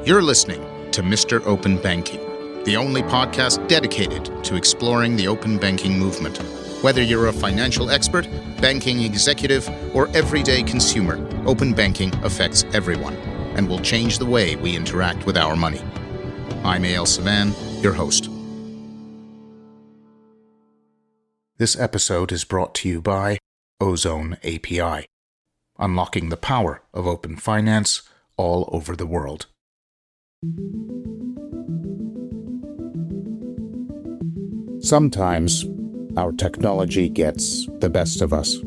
You're listening to Mr. Open Banking, the only podcast dedicated to exploring the open banking movement. Whether you're a financial expert, banking executive, or everyday consumer, open banking affects everyone and will change the way we interact with our money. I'm Eyal and Chris, your host. This episode is brought to you by Ozone API, unlocking the power of open finance all over the world. Sometimes our technology gets the best of us.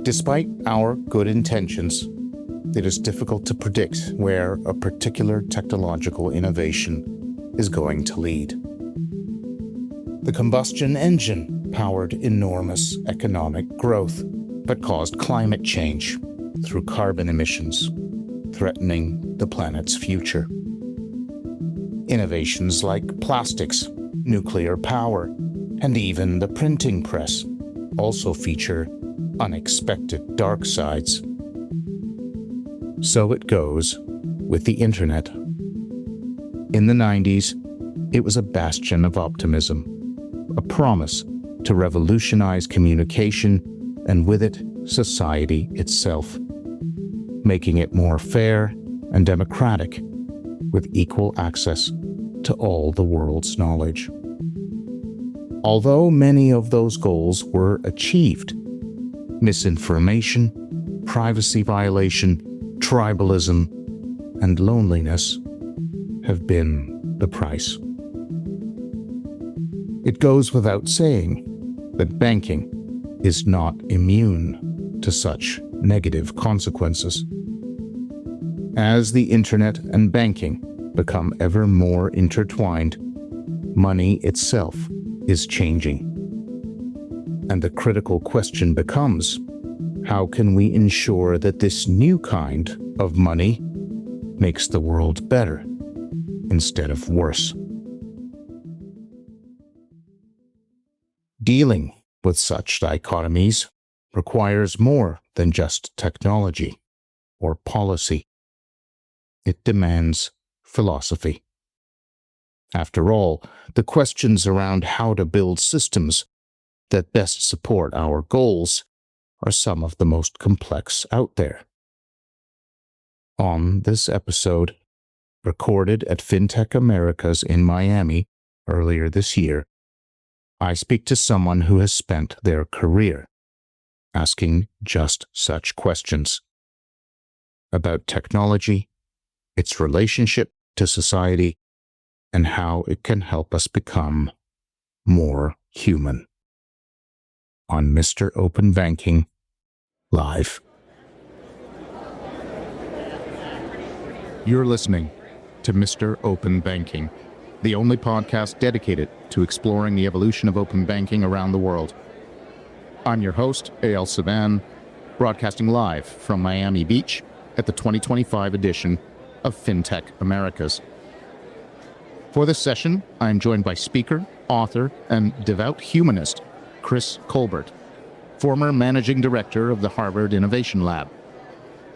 Despite our good intentions, it is difficult to predict where a particular technological innovation is going to lead. The combustion engine powered enormous economic growth, but caused climate change through carbon emissions, threatening the planet's future. Innovations like plastics, nuclear power, and even the printing press also feature unexpected dark sides. So it goes with the internet. In the 90s, it was a bastion of optimism, a promise to revolutionize communication and with it, society itself, making it more fair and democratic with equal access to all the world's knowledge. Although many of those goals were achieved, misinformation, privacy violation, tribalism, and loneliness have been the price. It goes without saying that banking is not immune to such negative consequences. As the internet and banking become ever more intertwined, money itself is changing. And the critical question becomes, how can we ensure that this new kind of money makes the world better instead of worse? Dealing with such dichotomies requires more than just technology or policy. It demands philosophy. After all, the questions around how to build systems that best support our goals are some of the most complex out there. On this episode, recorded at Fintech Americas in Miami earlier this year, I speak to someone who has spent their career asking just such questions about technology, its relationship to society, and how it can help us become more human. On Mr. Open Banking Live. You're listening to Mr. Open Banking, the only podcast dedicated to exploring the evolution of open banking around the world. I'm your host, Eyal and Chris, broadcasting live from Miami Beach at the 2025 edition of Fintech Americas. For this session, I'm joined by speaker, author, and devout humanist Chris Colbert, former managing director of the Harvard Innovation Lab.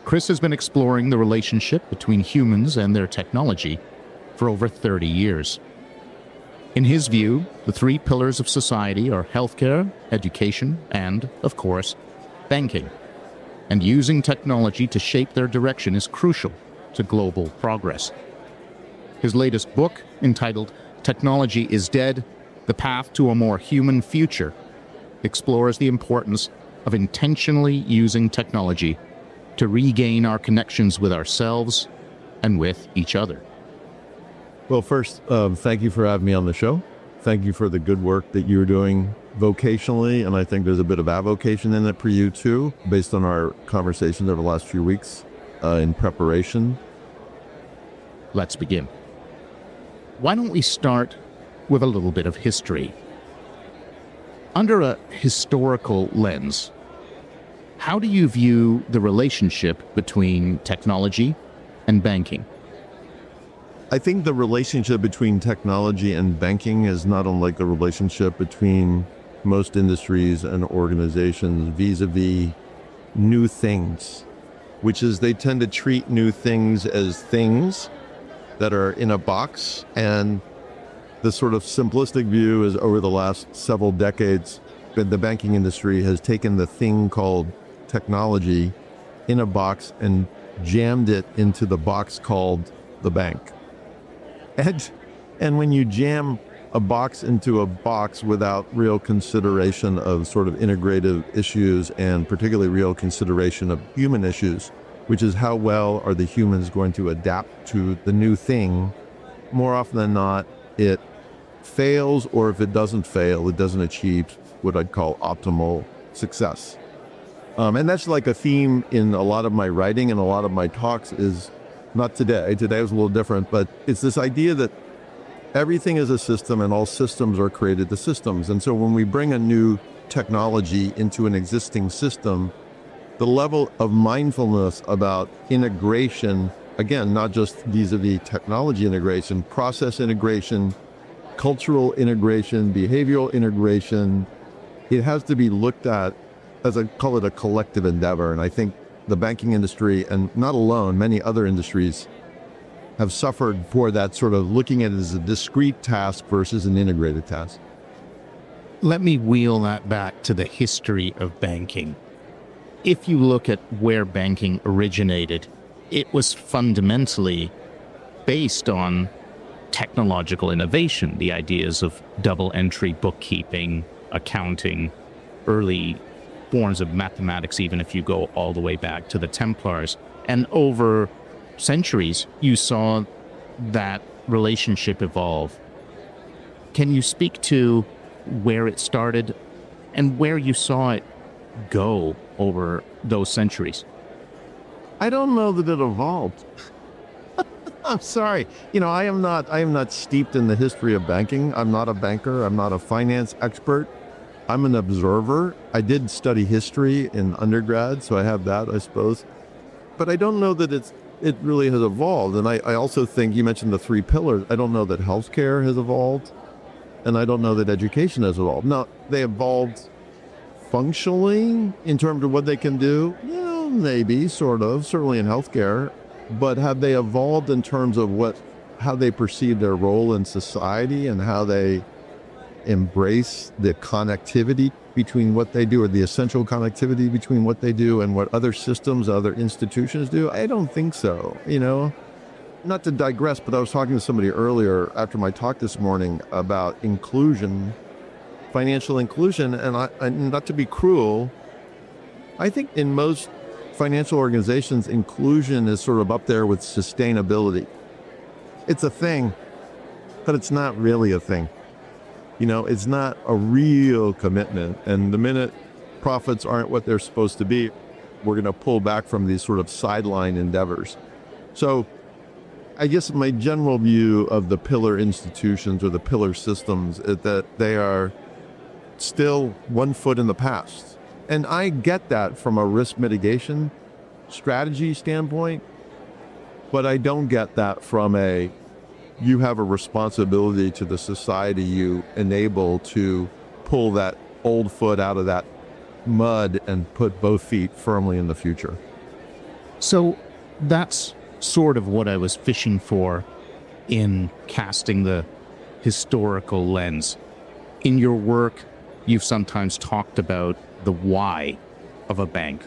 Chris has been exploring the relationship between humans and their technology for over 30 years. In his view, the three pillars of society are healthcare, education, and, of course, banking. And using technology to shape their direction is crucial to global progress. His latest book, entitled Technology is Dead: The Path to a More Human Future, explores the importance of intentionally using technology to regain our connections with ourselves and with each other. Well, first, thank you for having me on the show. Thank you for the good work that you're doing vocationally, and I think there's a bit of avocation in it for you too, based on our conversations over the last few weeks in preparation. Let's begin. Why don't we start with a little bit of history? Under a historical lens, how do you view the relationship between technology and banking? I think the relationship between technology and banking is not unlike the relationship between most industries and organizations vis-a-vis new things. which is they tend to treat new things as things that are in a box. And the sort of simplistic view is over the last several decades, the banking industry has taken the thing called technology in a box and jammed it into the box called the bank. And when you jam a box into a box without real consideration of sort of integrative issues and particularly real consideration of human issues, which is how well are the humans going to adapt to the new thing, more often than not, it fails, or if it doesn't fail, it doesn't achieve what I'd call optimal success. And that's like a theme in a lot of my writing and a lot of my talks is not today. Today was a little different, but it's this idea that everything is a system and all systems are created to systems. And so when we bring a new technology into an existing system, the level of mindfulness about integration, again, not just vis-a-vis technology integration, process integration, cultural integration, behavioral integration, it has to be looked at as I call it a collective endeavor. And I think the banking industry, and not alone, many other industries have suffered for that sort of looking at it as a discrete task versus an integrated task. Let me wheel that back to the history of banking. If you look at where banking originated, it was fundamentally based on technological innovation, the ideas of double entry bookkeeping, accounting, early forms of mathematics, even if you go all the way back to the Templars. And over centuries, you saw that relationship evolve. Can you speak to where it started and where you saw it go over those centuries? I don't know that it evolved. I'm sorry. I am not steeped in the history of banking. I'm not a banker. I'm not a finance expert. I'm an observer. I did study history in undergrad, so I have that, I suppose. But I don't know that it really has evolved. And I also think you mentioned the three pillars. I don't know that healthcare has evolved, and I don't know that education has evolved. Now, they evolved functionally in terms of what they can do. Yeah, maybe, sort of, certainly in healthcare. But have they evolved in terms of how they perceive their role in society and how they embrace the connectivity between what they do, or the essential connectivity between what they do and what other systems, other institutions do? I don't think so. Not to digress, but I was talking to somebody earlier after my talk this morning about inclusion, financial inclusion, and not to be cruel, I think in most financial organizations, inclusion is sort of up there with sustainability. It's a thing, but it's not really a thing. It's not a real commitment. And the minute profits aren't what they're supposed to be, we're going to pull back from these sort of sideline endeavors. So I guess my general view of the pillar institutions or the pillar systems is that they are still one foot in the past. And I get that from a risk mitigation strategy standpoint, but I don't get that from you have a responsibility to the society you enable to pull that old foot out of that mud and put both feet firmly in the future. So that's sort of what I was fishing for in casting the historical lens. In your work, you've sometimes talked about the why of a bank.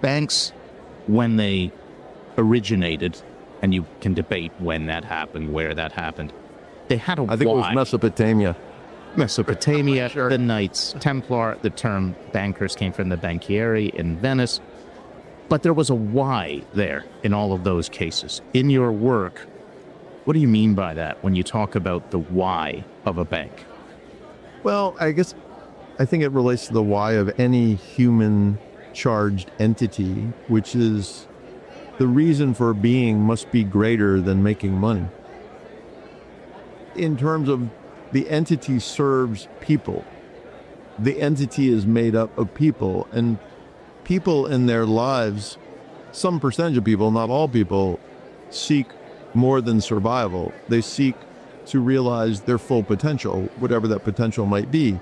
Banks, when they originated, and you can debate when that happened, where that happened, they had a why. I think it was Mesopotamia, Sure. The Knights Templar, the term bankers came from the banchieri in Venice. But there was a why there in all of those cases. In your work, what do you mean by that when you talk about the why of a bank? Well, I think it relates to the why of any human charged entity, which is the reason for being must be greater than making money. In terms of the entity serves people, the entity is made up of people, and people in their lives, some percentage of people, not all people, seek more than survival. They seek to realize their full potential, whatever that potential might be.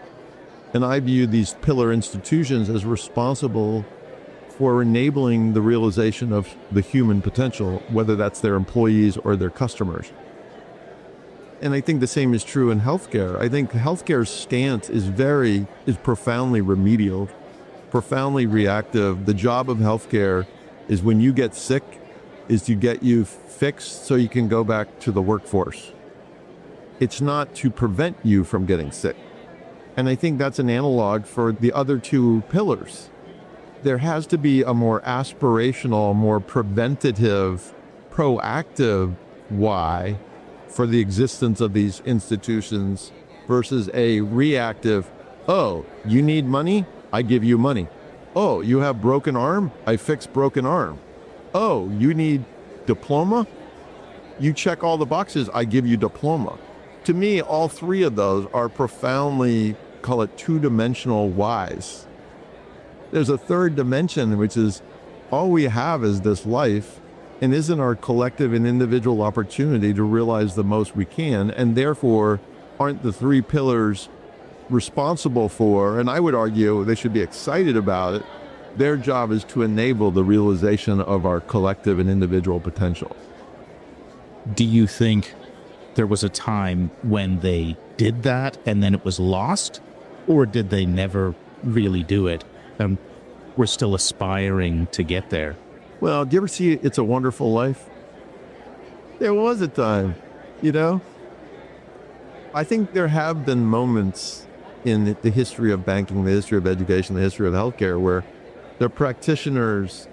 And I view these pillar institutions as responsible for enabling the realization of the human potential, whether that's their employees or their customers. And I think the same is true in healthcare. I think healthcare's stance is profoundly remedial, profoundly reactive. The job of healthcare is, when you get sick, is to get you fixed so you can go back to the workforce. It's not to prevent you from getting sick. And I think that's an analog for the other two pillars. There has to be a more aspirational, more preventative, proactive why for the existence of these institutions versus a reactive, oh, you need money? I give you money. Oh, you have broken arm? I fix broken arm. Oh, you need diploma? You check all the boxes, I give you diploma. To me, all three of those are profoundly, call it two-dimensional whys. There's a third dimension, which is all we have is this life, and isn't our collective and individual opportunity to realize the most we can, and therefore aren't the three pillars responsible for, and I would argue they should be excited about it, their job is to enable the realization of our collective and individual potential. Do you think there was a time when they did that and then it was lost? Or did they never really do it? And we're still aspiring to get there. Well, do you ever see It's a Wonderful Life? There was a time, you know? I think there have been moments in the history of banking, the history of education, the history of healthcare, where the practitioner's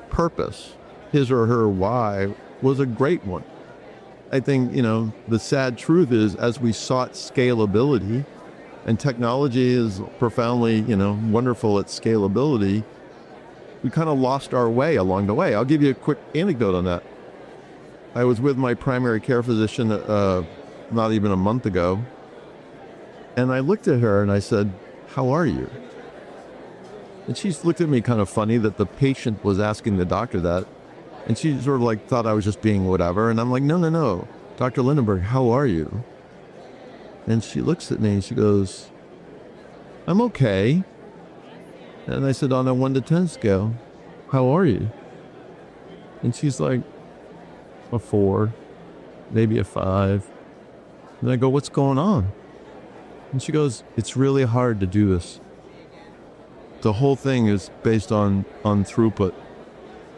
purpose, his or her why, was a great one. I think, the sad truth is, as we sought scalability, and technology is profoundly, wonderful at scalability, we kind of lost our way along the way. I'll give you a quick anecdote on that. I was with my primary care physician not even a month ago, and I looked at her and I said, "How are you?" And she looked at me kind of funny that the patient was asking the doctor that. And she sort of thought I was just being whatever. And I'm like, no, Dr. Lindenberg, how are you? And she looks at me and she goes, "I'm okay." And I said, on a 1 to 10 scale, how are you? And she's like, a 4, maybe a 5. And I go, "What's going on?" And she goes, "It's really hard to do this. The whole thing is based on throughput.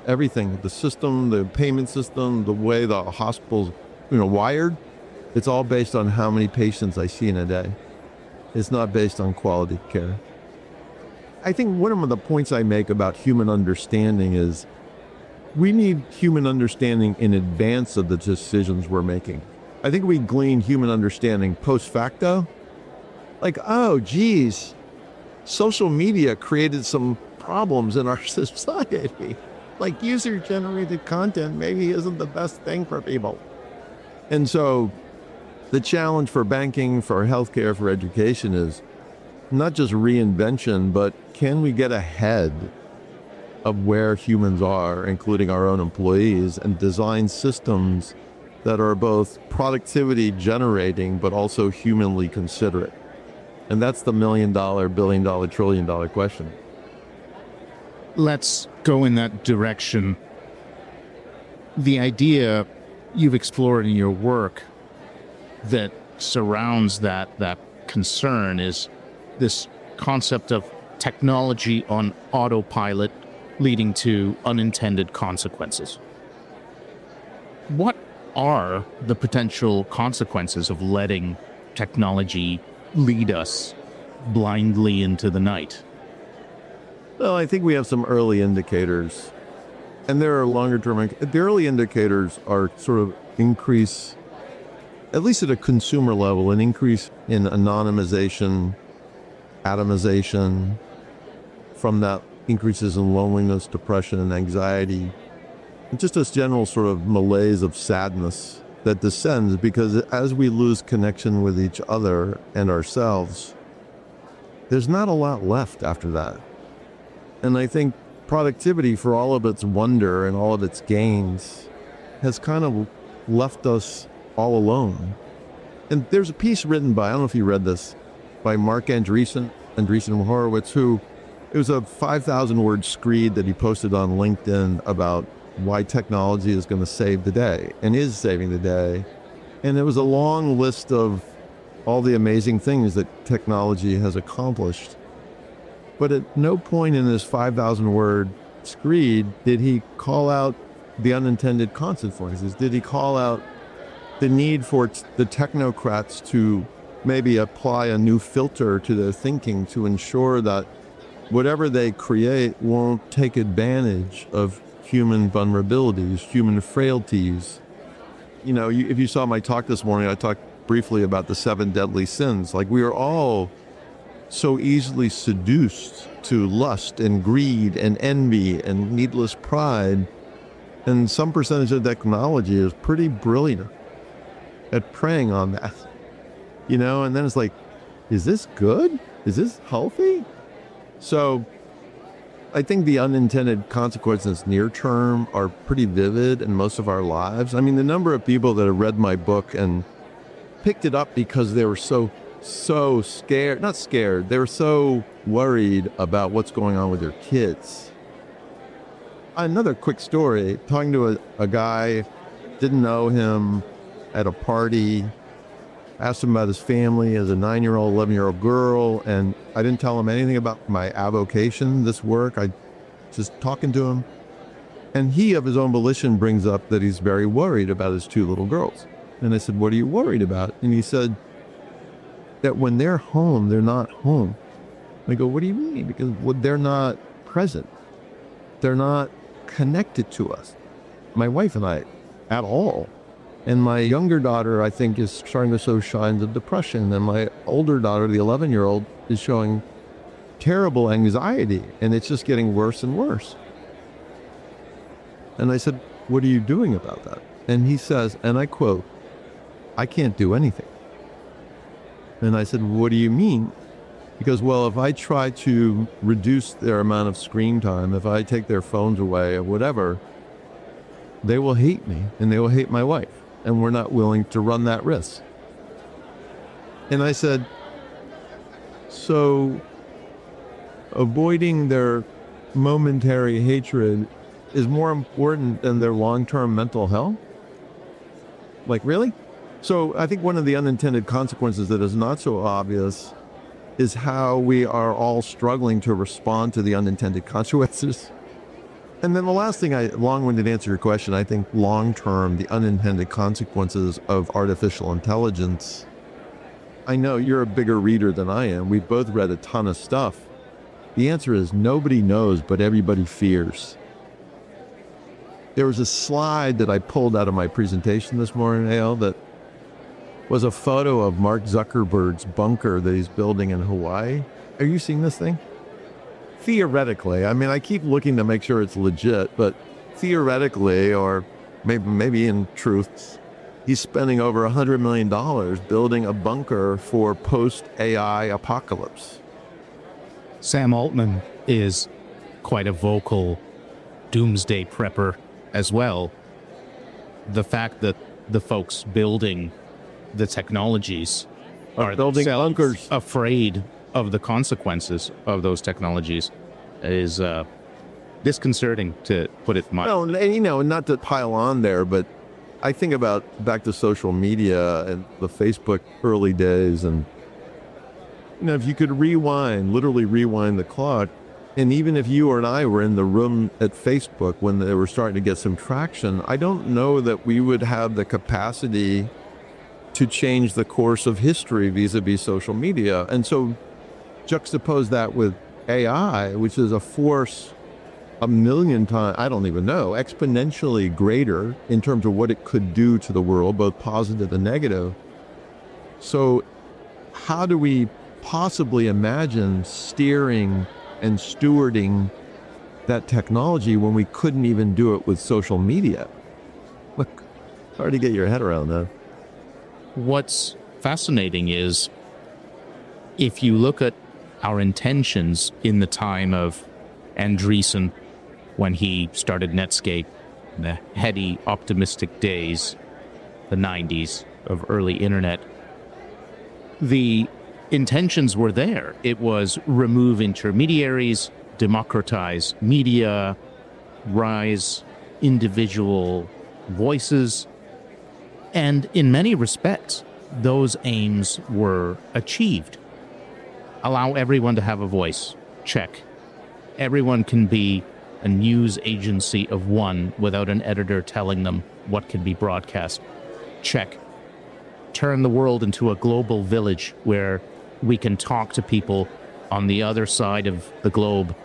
Everything, the system, the payment system, the way the hospital's wired, it's all based on how many patients I see in a day. It's not based on quality care." I think one of the points I make about human understanding is we need human understanding in advance of the decisions we're making. I think we glean human understanding post facto. Like, oh, geez, social media created some problems in our society. Like, user-generated content maybe isn't the best thing for people. And so the challenge for banking, for healthcare, for education is not just reinvention, but can we get ahead of where humans are, including our own employees, and design systems that are both productivity generating, but also humanly considerate? And that's the $1 million, $1 billion, $1 trillion question. Let's go in that direction. The idea you've explored in your work that surrounds that concern is this concept of technology on autopilot leading to unintended consequences. What are the potential consequences of letting technology lead us blindly into the night? Well, I think we have some early indicators, and there are longer term. The early indicators are sort of increase, at least at a consumer level, an increase in anonymization, atomization, from that increases in loneliness, depression, and anxiety, and just this general sort of malaise of sadness that descends because as we lose connection with each other and ourselves, there's not a lot left after that. And I think productivity, for all of its wonder and all of its gains, has kind of left us all alone. And there's a piece written by, I don't know if you read this, by Mark Andreessen Horowitz, who It was a 5,000 word screed that he posted on LinkedIn about why technology is going to save the day and is saving the day. And it was a long list of all the amazing things that technology has accomplished. But at no point in this 5,000 word screed did he call out the unintended consequences. Did he call out the need for the technocrats to maybe apply a new filter to their thinking to ensure that whatever they create won't take advantage of human vulnerabilities, human frailties. You know, if you saw my talk this morning, I talked briefly about the 7 deadly sins. Like, we are all so easily seduced to lust and greed and envy and needless pride. And some percentage of technology is pretty brilliant at preying on that. You know, and then it's like, is this good? Is this healthy? So I think the unintended consequences near term are pretty vivid in most of our lives. I mean, the number of people that have read my book and picked it up because they were so scared, not scared, they were so worried about what's going on with their kids. Another quick story, talking to a guy, didn't know him, at a party, asked him about his family as a 9-year-old, 11-year-old girl, and I didn't tell him anything about my avocation, this work. I just talking to him. And he, of his own volition, brings up that he's very worried about his 2 little girls. And I said, what are you worried about? And he said that when they're home, they're not home. I go, what do you mean? Because they're not present. They're not connected to us, my wife and I, at all. And my younger daughter, I think, is starting to show signs of depression. And my older daughter, the 11-year-old, is showing terrible anxiety. And it's just getting worse and worse. And I said, what are you doing about that? And he says, and I quote, I can't do anything. And I said, what do you mean? Because, well, if I try to reduce their amount of screen time, if I take their phones away or whatever, they will hate me and they will hate my wife. And we're not willing to run that risk. And I said, so avoiding their momentary hatred is more important than their long-term mental health? Like, really? So I think one of the unintended consequences that is not so obvious is how we are all struggling to respond to the unintended consequences. And then the last thing, long-winded answer your question, I think long-term, the unintended consequences of artificial intelligence. I know you're a bigger reader than I am. We've both read a ton of stuff. The answer is nobody knows, but everybody fears. There was a slide that I pulled out of my presentation this morning, Eyal, that was a photo of Mark Zuckerberg's bunker that he's building in Hawaii. Are you seeing this thing? Theoretically, I mean, I keep looking to make sure it's legit, but theoretically, or maybe in truth, he's spending over $100 million building a bunker for post-AI apocalypse. Sam Altman is quite a vocal doomsday prepper as well. The fact that the folks building the technologies are building bunkers, afraid of the consequences of those technologies is disconcerting, to put it mildly. Well, and, you know, not to pile on there, but I think about back to social media and the Facebook early days, and you know, if you could literally rewind the clock, and even if you or I were in the room at Facebook when they were starting to get some traction, I don't know that we would have the capacity to change the course of history vis-a-vis social media. And so juxtapose that with AI, which is a force 1,000,000 times, I don't even know, exponentially greater in terms of what it could do to the world, both positive and negative. So how do we possibly imagine steering and stewarding that technology when we couldn't even do it with social media? Look, hard to get your head around that. What's fascinating is if you look at our intentions in the time of Andreessen, when he started Netscape, the heady, optimistic days, the 90s of early internet, the intentions were there. It was remove intermediaries, democratize media, rise individual voices, and in many respects, those aims were achieved. Allow everyone to have a voice. Check. Everyone can be a news agency of one without an editor telling them what can be broadcast. Check. Turn the world into a global village where we can talk to people on the other side of the globe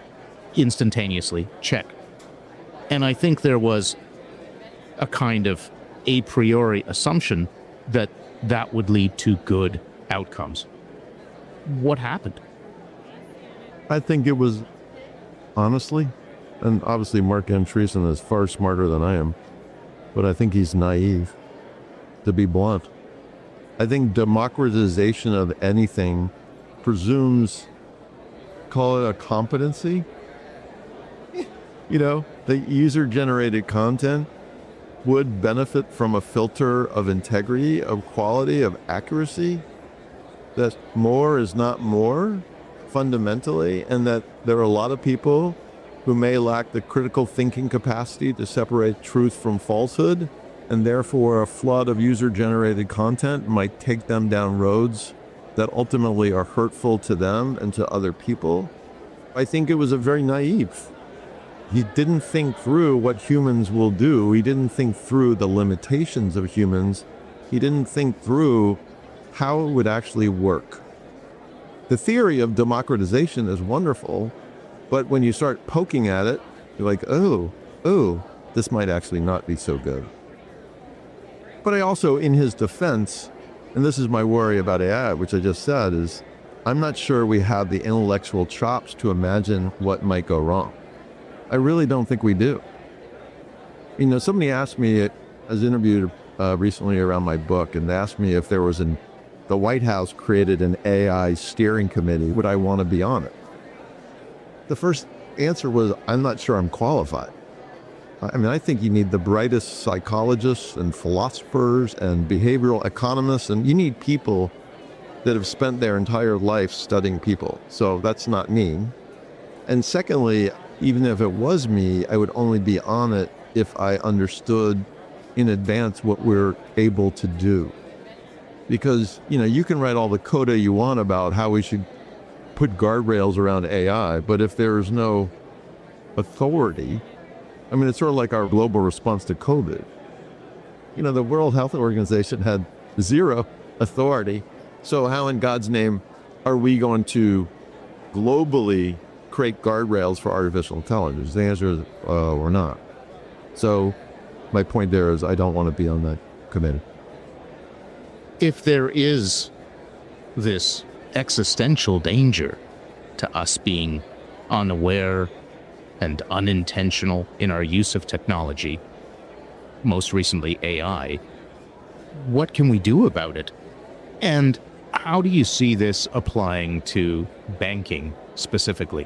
instantaneously. Check. And I think there was a kind of a priori assumption that that would lead to good outcomes. What happened? I think it was, honestly, and obviously Mark Andreessen is far smarter than I am, but I think he's naive, to be blunt. I think democratization of anything presumes, call it a competency. You know, the user-generated content would benefit from a filter of integrity, of quality, of accuracy, that more is not more, fundamentally, and that there are a lot of people who may lack the critical thinking capacity to separate truth from falsehood, and therefore a flood of user-generated content might take them down roads that ultimately are hurtful to them and to other people. I think it was a very naive. He didn't think through what humans will do. He didn't think through the limitations of humans. He didn't think through how it would actually work. The theory of democratization is wonderful, but when you start poking at it, you're like, oh, this might actually not be so good. But I also, in his defense, and this is my worry about AI, which I just said, is I'm not sure we have the intellectual chops to imagine what might go wrong. I really don't think we do. You know, somebody asked me, I was interviewed recently around my book, and they asked me if there was the White House created an AI steering committee, would I want to be on it? The first answer was, I'm not sure I'm qualified. I mean, I think you need the brightest psychologists and philosophers and behavioral economists, and you need people that have spent their entire life studying people. So that's not me. And secondly, even if it was me, I would only be on it if I understood in advance what we're able to do. Because, you know, you can write all the coda you want about how we should put guardrails around AI, but if there's no authority, I mean, it's sort of like our global response to COVID. You know, the World Health Organization had zero authority. So how in God's name are we going to globally create guardrails for artificial intelligence? The answer is, we're not. So my point there is I don't want to be on that committee. If there is this existential danger to us being unaware and unintentional in our use of technology, most recently AI, what can we do about it? And how do you see this applying to banking specifically?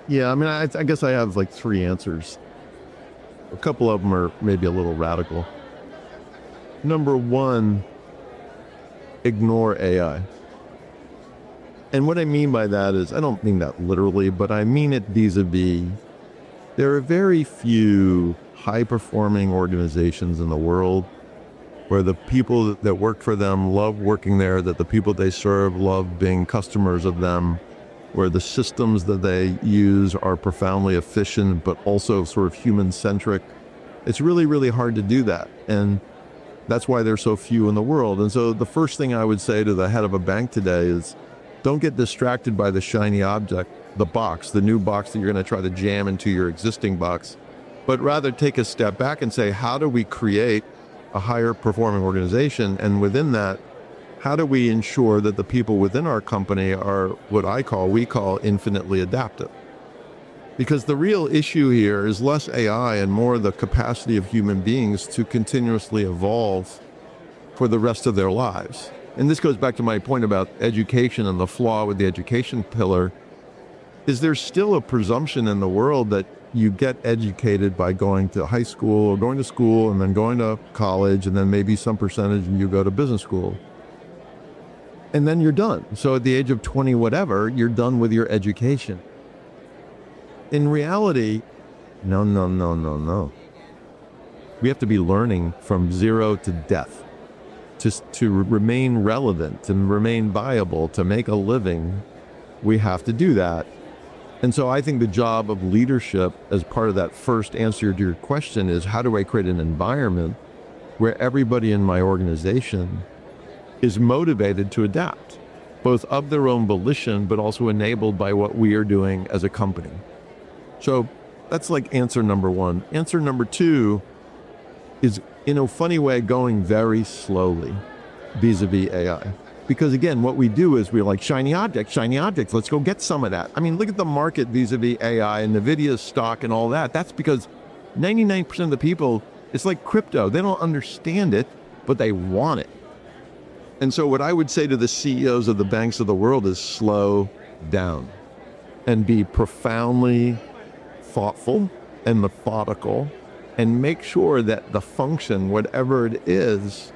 Yeah, I mean, I guess I have like three answers. A couple of them are maybe a little radical. Number one, ignore AI. And what I mean by that is, I don't mean that literally, but I mean it vis-a-vis, there are very few high-performing organizations in the world where the people that work for them love working there, that the people they serve love being customers of them, where the systems that they use are profoundly efficient, but also sort of human-centric. It's really, really hard to do that. And that's why there's so few in the world. And so the first thing I would say to the head of a bank today is, don't get distracted by the shiny object, the box, the new box that you're going to try to jam into your existing box, but rather take a step back and say, how do we create a higher performing organization? And within that, how do we ensure that the people within our company are what we call infinitely adaptive? Because the real issue here is less AI and more the capacity of human beings to continuously evolve for the rest of their lives. And this goes back to my point about education and the flaw with the education pillar, is there's still a presumption in the world that you get educated by going to high school or going to school and then going to college and then maybe some percentage you go to business school. And then you're done. So at the age of 20, whatever, you're done with your education. In reality, no. We have to be learning from zero to death. Just to remain relevant, to remain viable, to make a living, we have to do that. And so I think the job of leadership as part of that first answer to your question is, how do I create an environment where everybody in my organization is motivated to adapt, both of their own volition, but also enabled by what we are doing as a company? So that's like answer number one. Answer number two is, in a funny way, going very slowly vis-a-vis AI. Because again, what we do is we're like, shiny objects, let's go get some of that. I mean, look at the market vis-a-vis AI and NVIDIA's stock and all that. That's because 99% of the people, it's like crypto. They don't understand it, but they want it. And so what I would say to the CEOs of the banks of the world is slow down and be profoundly thoughtful and methodical, and make sure that the function, whatever it is,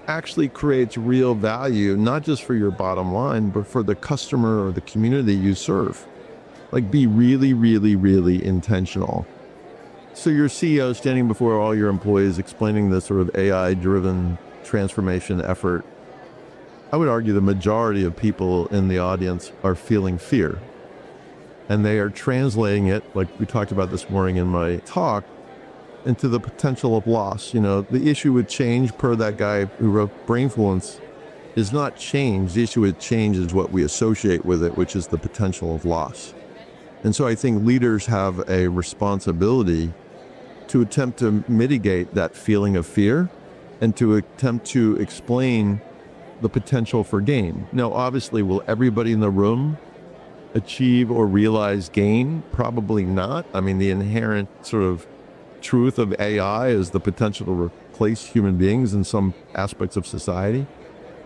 actually creates real value, not just for your bottom line, but for the customer or the community you serve. Like, be really, really, really intentional. So your CEO standing before all your employees explaining this sort of AI-driven transformation effort, I would argue the majority of people in the audience are feeling fear. And they are translating it, like we talked about this morning in my talk, into the potential of loss. You know, the issue with change, per that guy who wrote Brainfluence, is not change. The issue with change is what we associate with it, which is the potential of loss. And so I think leaders have a responsibility to attempt to mitigate that feeling of fear and to attempt to explain the potential for gain. Now, obviously, will everybody in the room achieve or realize gain? Probably not. I mean, the inherent sort of truth of AI is the potential to replace human beings in some aspects of society.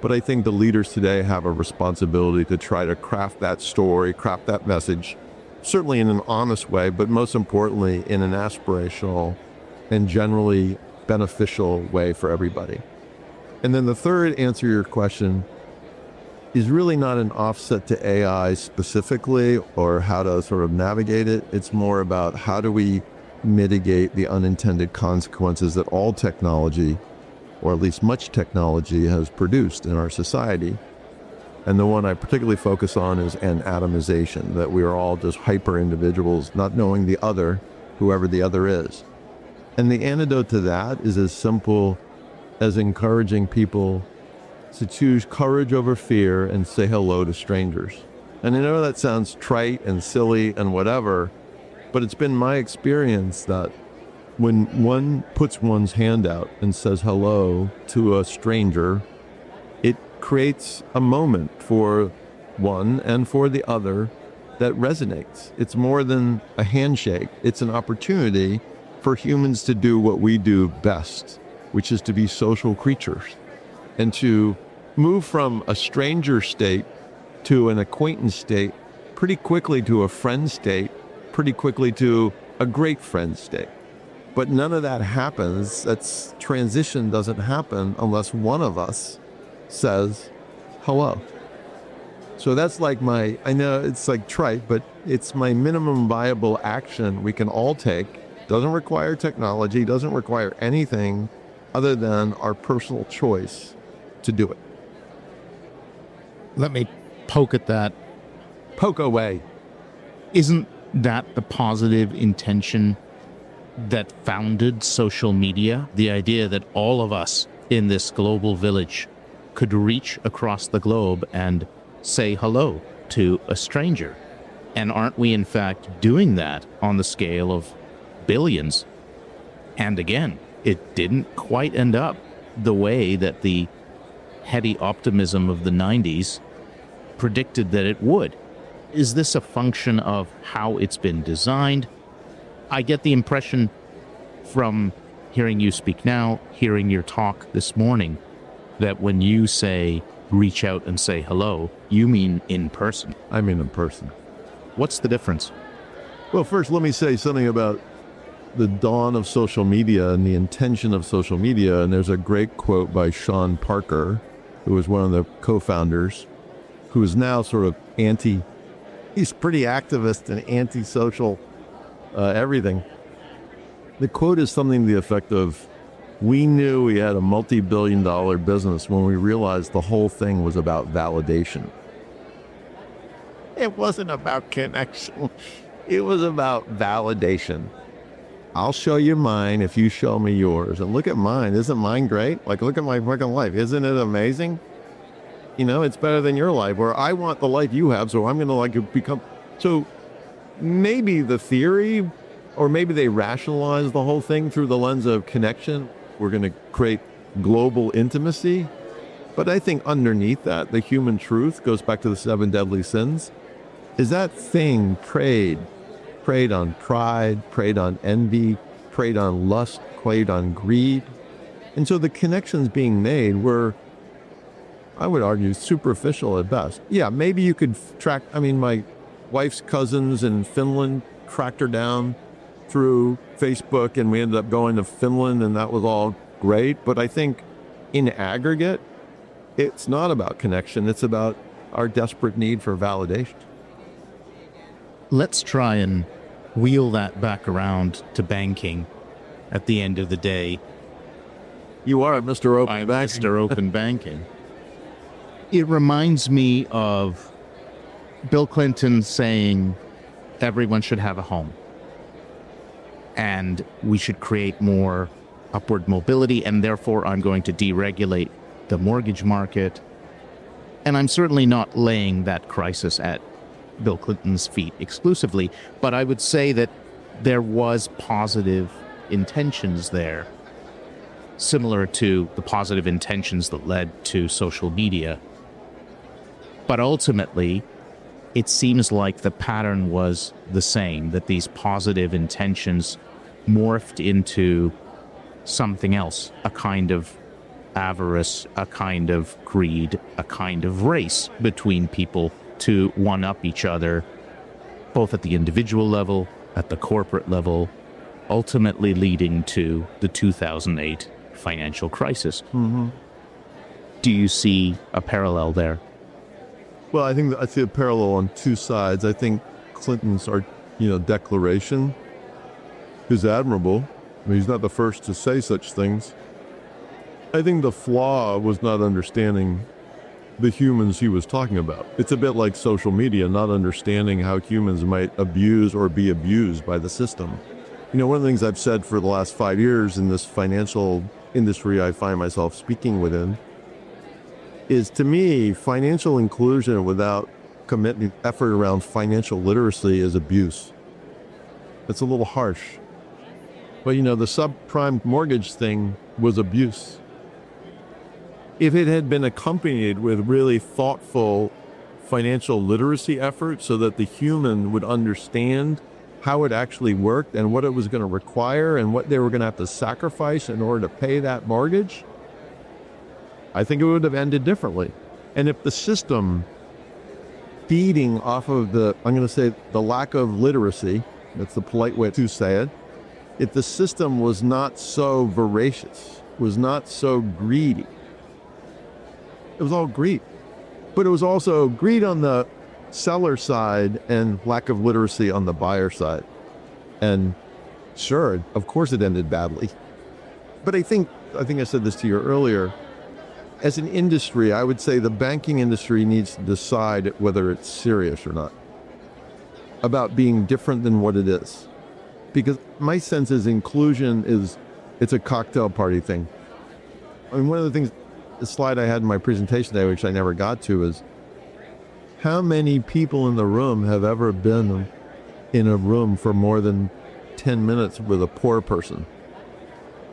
But I think the leaders today have a responsibility to try to craft that story, craft that message, certainly in an honest way, but most importantly, in an aspirational and generally beneficial way for everybody. And then the third answer to your question is really not an offset to AI specifically or how to sort of navigate it. It's more about how do we mitigate the unintended consequences that all technology, or at least much technology, has produced in our society. And the one I particularly focus on is an atomization, that we are all just hyper individuals, not knowing the other, whoever the other is. And the antidote to that is as simple as encouraging people to choose courage over fear and say hello to strangers. And I know that sounds trite and silly and whatever, but it's been my experience that when one puts one's hand out and says hello to a stranger, it creates a moment for one and for the other that resonates. It's more than a handshake. It's an opportunity for humans to do what we do best, which is to be social creatures, and to move from a stranger state to an acquaintance state pretty quickly, to a friend state pretty quickly, to a great friend state. But none of that happens. That's transition doesn't happen unless one of us says hello. So that's like my, I know it's like trite, but it's my minimum viable action we can all take. Doesn't require technology, doesn't require anything other than our personal choice to do it. Let me poke at that. Poke away. Isn't that the positive intention that founded social media? The idea that all of us in this global village could reach across the globe and say hello to a stranger. And aren't we in fact doing that on the scale of billions? And again, it didn't quite end up the way that the heady optimism of the 90s predicted that it would. Is this a function of how it's been designed? I get the impression from hearing you speak now, hearing your talk this morning, that when you say reach out and say hello, you mean in person. I mean in person. What's the difference? Well, first, let me say something about the dawn of social media and the intention of social media. And there's a great quote by Sean Parker, who was one of the co-founders, who is now sort of he's pretty activist and anti-social everything. The quote is something to the effect of, we knew we had a multi-billion-dollar business when we realized the whole thing was about validation. It wasn't about connection. It was about validation. I'll show you mine if you show me yours. And look at mine. Isn't mine great? Like, look at my fucking life. Isn't it amazing? You know, it's better than your life, where I want the life you have, so I'm going to like become. So maybe the theory, or maybe they rationalize the whole thing through the lens of connection. We're going to create global intimacy. But I think underneath that, the human truth goes back to the 7 deadly sins. Is that thing preyed on pride, preyed on envy, preyed on lust, preyed on greed. And so the connections being made were, I would argue, superficial at best. Yeah, maybe you could track, my wife's cousins in Finland tracked her down through Facebook, and we ended up going to Finland, and that was all great. But I think in aggregate, it's not about connection. It's about our desperate need for validation. Let's try and wheel that back around to banking at the end of the day. You are Mr. Open I'm Banking. Mr. Open Banking. It reminds me of Bill Clinton saying everyone should have a home and we should create more upward mobility, and therefore I'm going to deregulate the mortgage market. And I'm certainly not laying that crisis at Bill Clinton's feet exclusively, but I would say that there was positive intentions there, similar to the positive intentions that led to social media. But ultimately, it seems like the pattern was the same, that these positive intentions morphed into something else, a kind of avarice, a kind of greed, a kind of race between people to one-up each other, both at the individual level, at the corporate level, ultimately leading to the 2008 financial crisis. Mm-hmm. Do you see a parallel there? Well, I think I see a parallel on two sides. I think Clinton's declaration is admirable. He's not the first to say such things. I think the flaw was not understanding the humans he was talking about. It's a bit like social media, not understanding how humans might abuse or be abused by the system. One of the things I've said for the last 5 years in this financial industry I find myself speaking within is, to me, financial inclusion without committing effort around financial literacy is abuse. It's a little harsh. But the subprime mortgage thing was abuse. If it had been accompanied with really thoughtful financial literacy efforts so that the human would understand how it actually worked and what it was going to require and what they were going to have to sacrifice in order to pay that mortgage, I think it would have ended differently. And if the system feeding off of the lack of literacy, that's the polite way to say it, if the system was not so voracious, was not so greedy, it was all greed. But it was also greed on the seller side and lack of literacy on the buyer side. And sure, of course it ended badly. But I think I said this to you earlier, as an industry, I would say the banking industry needs to decide whether it's serious or not about being different than what it is. Because my sense is inclusion it's a cocktail party thing. One of the things, the slide I had in my presentation today, which I never got to, is how many people in the room have ever been in a room for more than 10 minutes with a poor person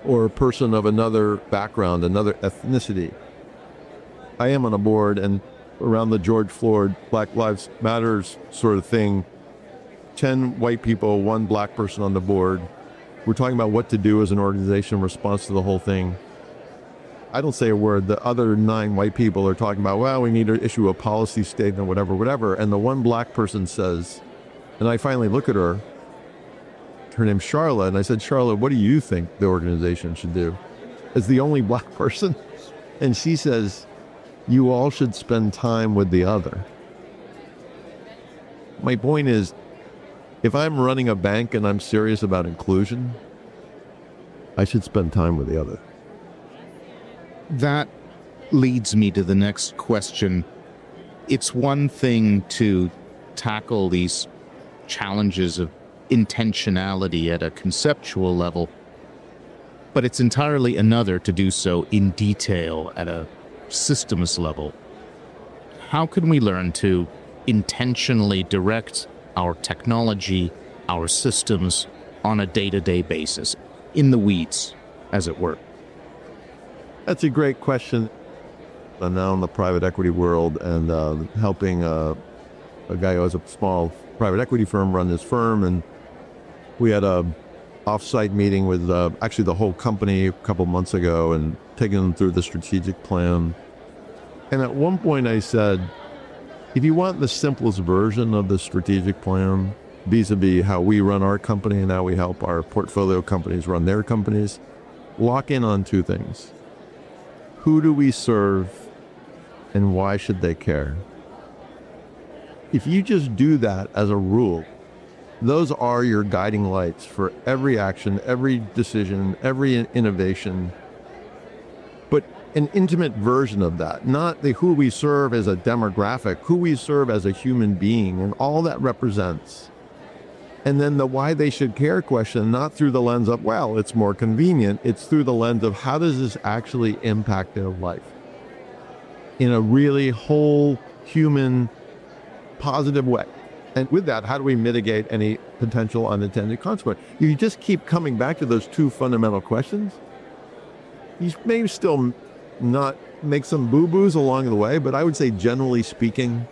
or a person of another background, another ethnicity. I am on a board, and around the George Floyd Black Lives Matters sort of thing, 10 white people, 1 black person on the board. We're talking about what to do as an organization in response to the whole thing. I don't say a word. The other 9 white people are talking about, well, we need to issue a policy statement, whatever. And the 1 black person says, and I finally look at her name's Charlotte, and I said, Charlotte, what do you think the organization should do? As the only black person. And she says, you all should spend time with the other. My point is, If I'm running a bank and I'm serious about inclusion, I should spend time with the other. That leads me to the next question. It's one thing to tackle these challenges of intentionality at a conceptual level, but it's entirely another to do so in detail at a systems level. How can we learn to intentionally direct our technology, our systems on a day-to-day basis, in the weeds, as it were? That's a great question. I'm now in the private equity world and helping a guy who has a small private equity firm run his firm. And we had a off-site meeting with actually the whole company a couple months ago and taking them through the strategic plan. And at one point I said, if you want the simplest version of the strategic plan, vis-a-vis how we run our company and how we help our portfolio companies run their companies, lock in on two things. Who do we serve and why should they care? If you just do that as a rule, those are your guiding lights for every action, every decision, every innovation. But an intimate version of that, not the who we serve as a demographic, who we serve as a human being and all that represents. And then the why they should care question, not through the lens of, well, it's more convenient. It's through the lens of how does this actually impact their life in a really whole human positive way. And with that, how do we mitigate any potential unintended consequence? You just keep coming back to those two fundamental questions. You may still not make some boo-boos along the way, but I would say generally speaking,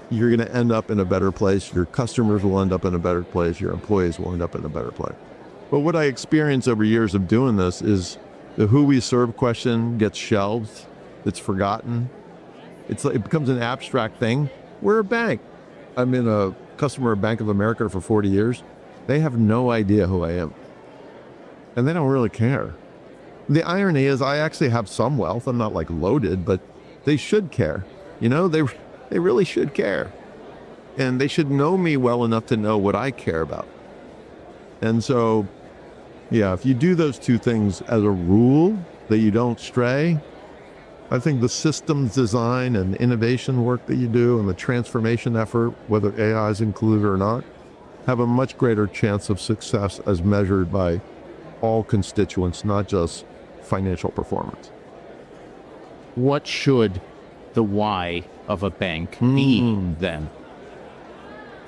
you're going to end up in a better place. Your customers will end up in a better place. Your employees will end up in a better place. But what I experienced over years of doing this is the who we serve question gets shelved. It's forgotten. It becomes an abstract thing. We're a bank. I'm in a customer of Bank of America for 40 years. They have no idea who I am. And they don't really care. The irony is I actually have some wealth. I'm not like loaded, but they should care. You know, they really should care. And they should know me well enough to know what I care about. And so, yeah, if you do those two things as a rule, that you don't stray, I think the systems design and innovation work that you do and the transformation effort, whether AI is included or not, have a much greater chance of success as measured by all constituents, not just financial performance. What should the why of a bank be then?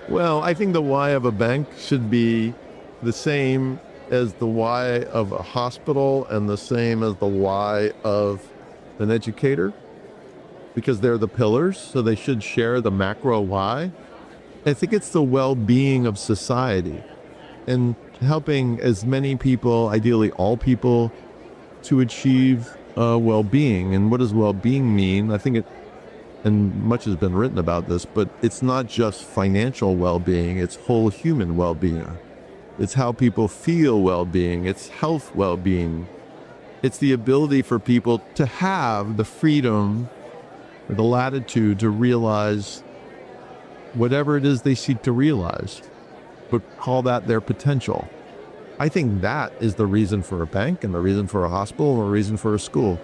Well, I think the why of a bank should be the same as the why of a hospital and the same as the why of an educator, because they're the pillars, so they should share the macro why. I think it's the well-being of society and helping as many people, ideally all people, to achieve well-being. And what does well-being mean? I think and much has been written about this, but it's not just financial well-being, it's whole human well-being. It's how people feel well-being, it's health well-being. It's the ability for people to have the freedom or the latitude to realize whatever it is they seek to realize, but call that their potential. I think that is the reason for a bank and the reason for a hospital and the reason for a school.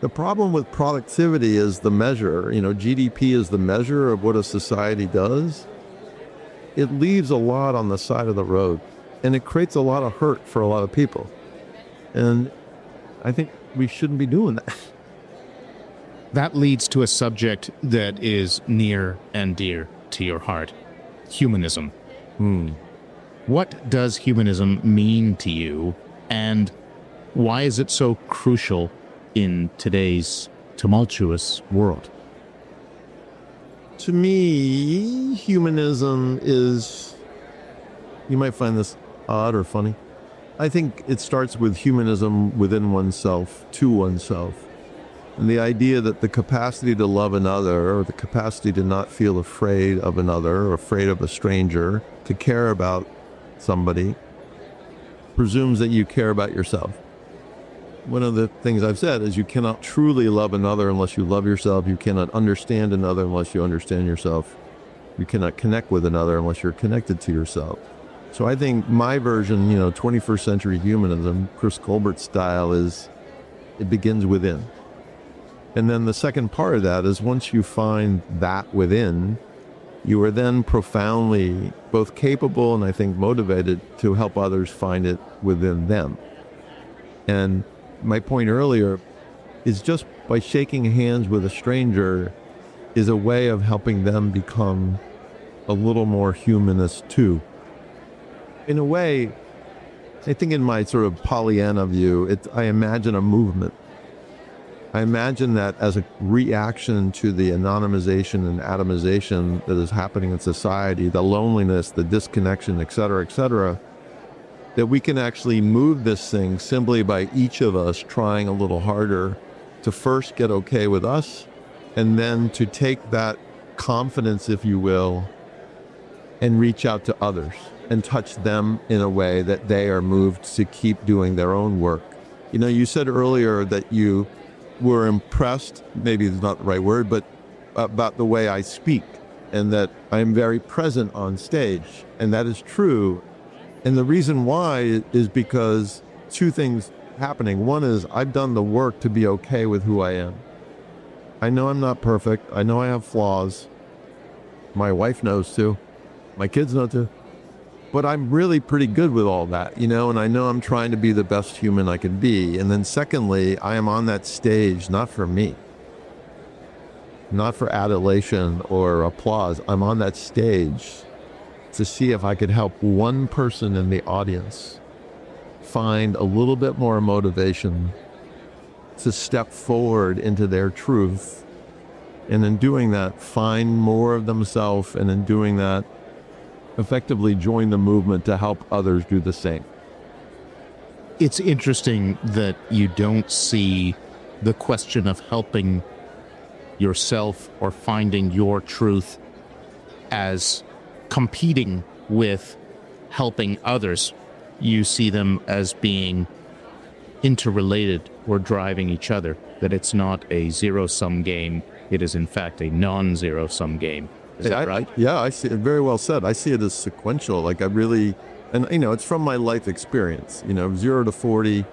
The problem with productivity is the measure, GDP is the measure of what a society does. It leaves a lot on the side of the road and it creates a lot of hurt for a lot of people. And I think we shouldn't be doing that. That leads to a subject that is near and dear to your heart, humanism. What does humanism mean to you, and why is it so crucial in today's tumultuous world? To me, humanism is, you might find this odd or funny. I think it starts with humanism within oneself, to oneself. And the idea that the capacity to love another, or the capacity to not feel afraid of another, or afraid of a stranger, to care about somebody, presumes that you care about yourself. One of the things I've said is you cannot truly love another unless you love yourself. You cannot understand another unless you understand yourself. You cannot connect with another unless you're connected to yourself. So I think my version, 21st century humanism, Chris Colbert style, is it begins within. And then the second part of that is once you find that within, you are then profoundly both capable and I think motivated to help others find it within them. And my point earlier is just by shaking hands with a stranger is a way of helping them become a little more humanist too. In a way, I think in my sort of Pollyanna view, I imagine a movement. I imagine that as a reaction to the anonymization and atomization that is happening in society, the loneliness, the disconnection, et cetera, that we can actually move this thing simply by each of us trying a little harder to first get okay with us, and then to take that confidence, if you will, and reach out to others and touch them in a way that they are moved to keep doing their own work. You said earlier that you were impressed, maybe it's not the right word, but about the way I speak and that I'm very present on stage. And that is true. And the reason why is because two things happening. One is I've done the work to be okay with who I am. I know I'm not perfect. I know I have flaws. My wife knows too. My kids know too. But I'm really pretty good with all that, and I know I'm trying to be the best human I can be. And then secondly, I am on that stage, not for me, not for adulation or applause. I'm on that stage to see if I could help one person in the audience find a little bit more motivation to step forward into their truth. And in doing that, find more of themselves, and in doing that, effectively join the movement to help others do the same. It's interesting that you don't see the question of helping yourself or finding your truth as competing with helping others. You see them as being interrelated or driving each other, that it's not a zero-sum game. It is, in fact, a non-zero-sum game. Is that right? Yeah, I see it. Very well said. I see it as sequential. Like I really, and it's from my life experience. 0 to 40,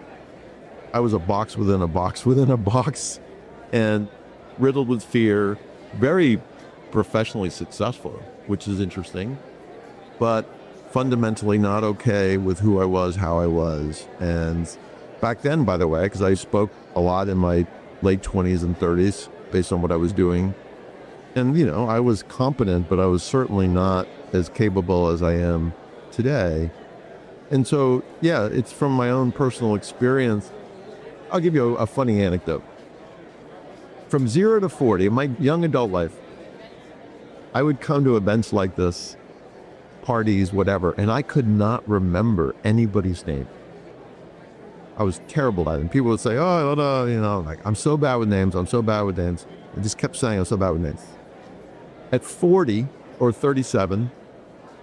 I was a box within a box within a box, and riddled with fear, very professionally successful, which is interesting, but fundamentally not okay with who I was, how I was. And back then, by the way, because I spoke a lot in my late 20s and 30s based on what I was doing. And, I was competent, but I was certainly not as capable as I am today. And so, yeah, it's from my own personal experience. I'll give you a funny anecdote. From 0 to 40, in my young adult life, I would come to events like this, parties, whatever, and I could not remember anybody's name. I was terrible at it. And people would say, I'm so bad with names. I just kept saying I'm so bad with names. At 40 or 37,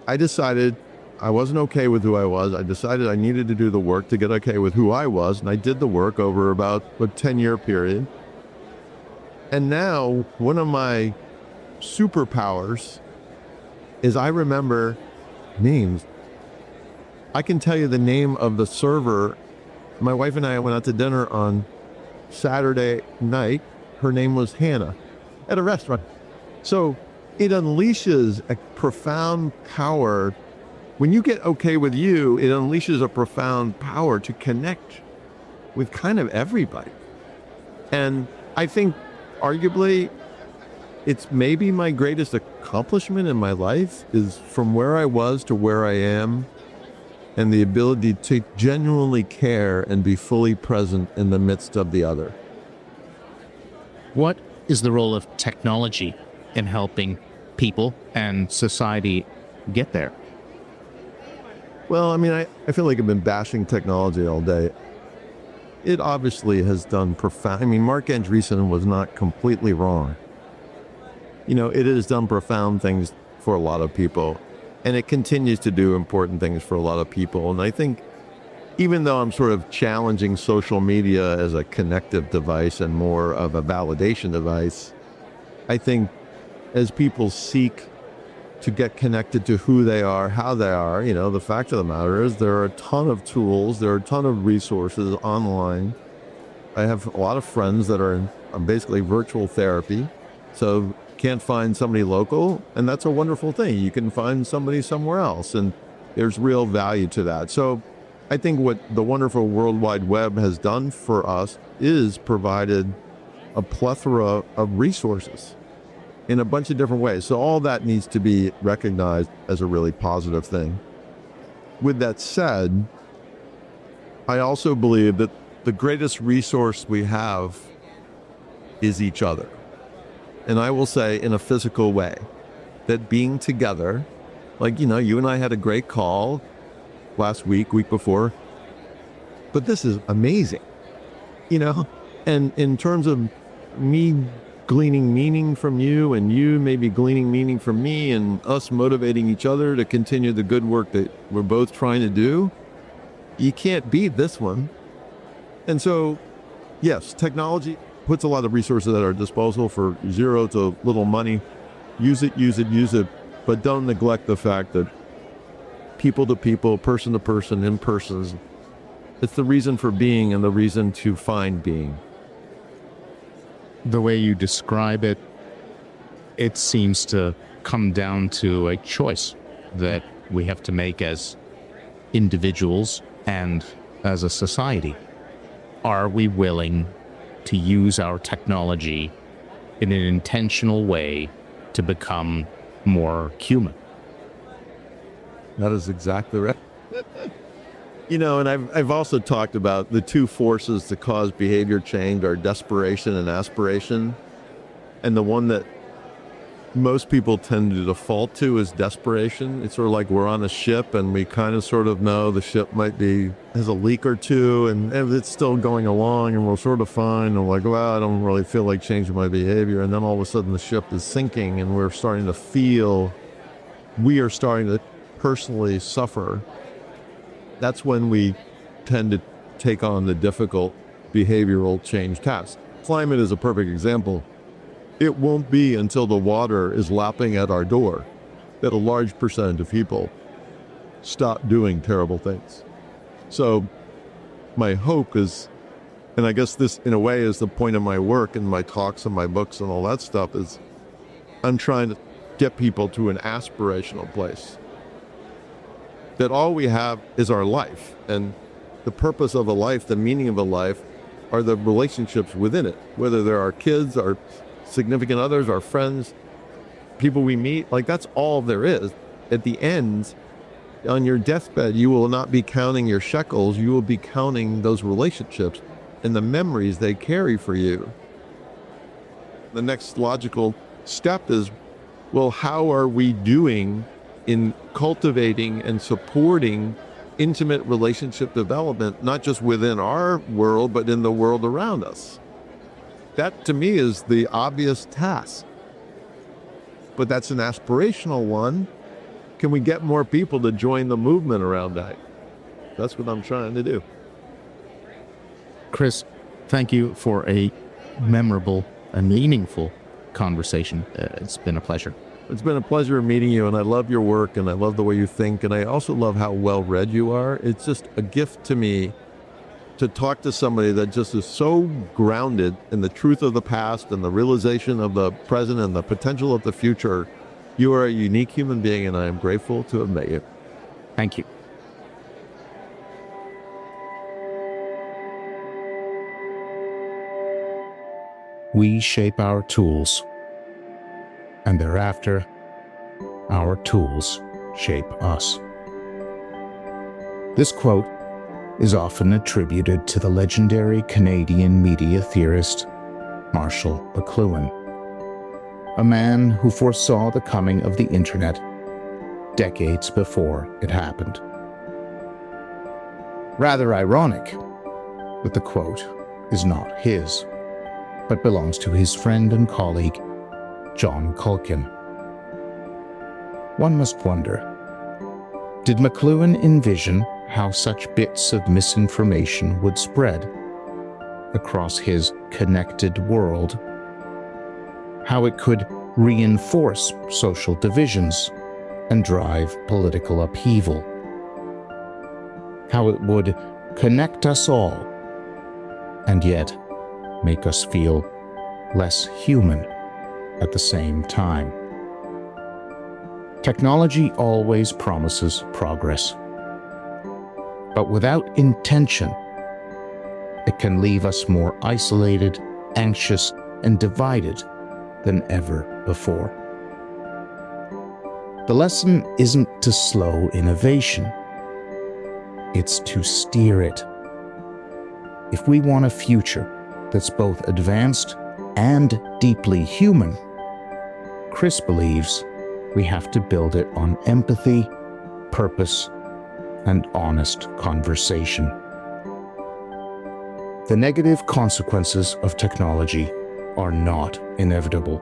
I decided I wasn't okay with who I was. I decided I needed to do the work to get okay with who I was. And I did the work over about a 10-year period. And now one of my superpowers is I remember names. I can tell you the name of the server. My wife and I went out to dinner on Saturday night. Her name was Hannah at a restaurant. So it unleashes a profound power. When you get okay with you, it unleashes a profound power to connect with kind of everybody. And I think arguably it's maybe my greatest accomplishment in my life is from where I was to where I am, and the ability to genuinely care and be fully present in the midst of the other. What is the role of technology in helping people and society get there? Well, I feel like I've been bashing technology all day. It obviously has done profound. Mark Andreessen was not completely wrong. It has done profound things for a lot of people, and it continues to do important things for a lot of people. And I think even though I'm sort of challenging social media as a connective device and more of a validation device, I think as people seek to get connected to who they are, how they are. The fact of the matter is there are a ton of tools, there are a ton of resources online. I have a lot of friends that are in basically virtual therapy, so can't find somebody local, and that's a wonderful thing. You can find somebody somewhere else, and there's real value to that. So I think what the wonderful World Wide Web has done for us is provided a plethora of resources in a bunch of different ways. So all that needs to be recognized as a really positive thing. With that said, I also believe that the greatest resource we have is each other. And I will say in a physical way that being together, like, you and I had a great call last week before, but this is amazing, and in terms of me gleaning meaning from you and you maybe gleaning meaning from me and us motivating each other to continue the good work that we're both trying to do, you can't beat this one. And so, yes, technology puts a lot of resources at our disposal for zero to little money. Use it, but don't neglect the fact that people to people, person to person, in persons, it's the reason for being and the reason to find being. The way you describe it, it seems to come down to a choice that we have to make as individuals and as a society. Are we willing to use our technology in an intentional way to become more human? That is exactly right. And I've also talked about the two forces that cause behavior change are desperation and aspiration. And the one that most people tend to default to is desperation. It's sort of like we're on a ship and we kind of sort of know the ship has a leak or two and it's still going along and we're sort of fine. And we're like, well, I don't really feel like changing my behavior. And then all of a sudden the ship is sinking and we are starting to personally suffer. That's when we tend to take on the difficult behavioral change tasks. Climate is a perfect example. It won't be until the water is lapping at our door that a large percentage of people stop doing terrible things. So my hope is, and I guess this in a way is the point of my work and my talks and my books and all that stuff, is I'm trying to get people to an aspirational place. That all we have is our life, and the purpose of a life, the meaning of a life, are the relationships within it, whether they're our kids, our significant others, our friends, people we meet. Like, that's all there is. At the end, on your deathbed, you will not be counting your shekels, you will be counting those relationships and the memories they carry for you. The next logical step is, well, how are we doing in cultivating and supporting intimate relationship development, not just within our world, but in the world around us? That, to me, is the obvious task. But that's an aspirational one. Can we get more people to join the movement around that? That's what I'm trying to do. Chris, thank you for a memorable and meaningful conversation. It's been a pleasure. It's been a pleasure meeting you, and I love your work, and I love the way you think, and I also love how well-read you are. It's just a gift to me to talk to somebody that just is so grounded in the truth of the past and the realization of the present and the potential of the future. You are a unique human being, and I am grateful to have met you. Thank you. We shape our tools, and thereafter, our tools shape us. This quote is often attributed to the legendary Canadian media theorist Marshall McLuhan, a man who foresaw the coming of the internet decades before it happened. Rather ironic that the quote is not his, but belongs to his friend and colleague, John Culkin. One must wonder, did McLuhan envision how such bits of misinformation would spread across his connected world? How it could reinforce social divisions and drive political upheaval. How it would connect us all and yet make us feel less human at the same time. Technology always promises progress, but without intention, it can leave us more isolated, anxious, and divided than ever before. The lesson isn't to slow innovation, it's to steer it. If we want a future that's both advanced and deeply human, Chris believes we have to build it on empathy, purpose, and honest conversation. The negative consequences of technology are not inevitable.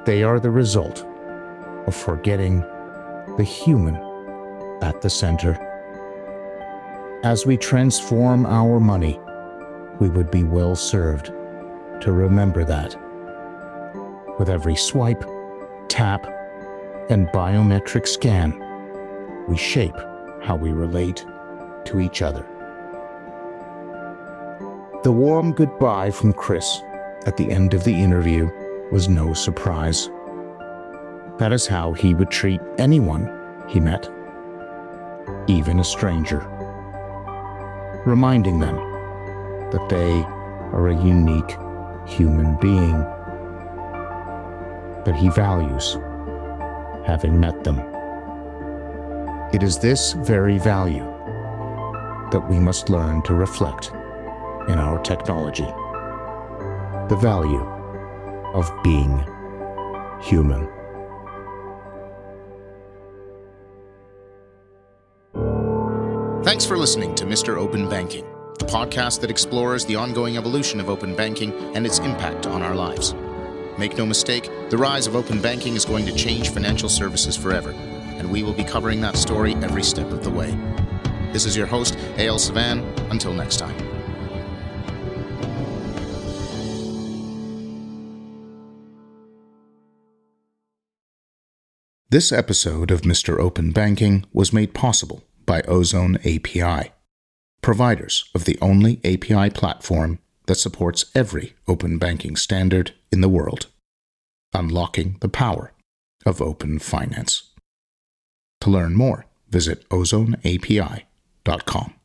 They are the result of forgetting the human at the center. As we transform our money, we would be well served to remember that. With every swipe, tap, and biometric scan, we shape how we relate to each other. The warm goodbye from Chris at the end of the interview was no surprise. That is how he would treat anyone he met, even a stranger, reminding them that they are a unique human being, that he values having met them. It is this very value that we must learn to reflect in our technology, the value of being human. Thanks for listening to Mr. Open Banking, the podcast that explores the ongoing evolution of open banking and its impact on our lives. Make no mistake, the rise of open banking is going to change financial services forever, and we will be covering that story every step of the way. This is your host, Eyal Savan. Until next time. This episode of Mr. Open Banking was made possible by Ozone API, providers of the only API platform that supports every open banking standard in the world, unlocking the power of open finance. To learn more, visit ozoneapi.com.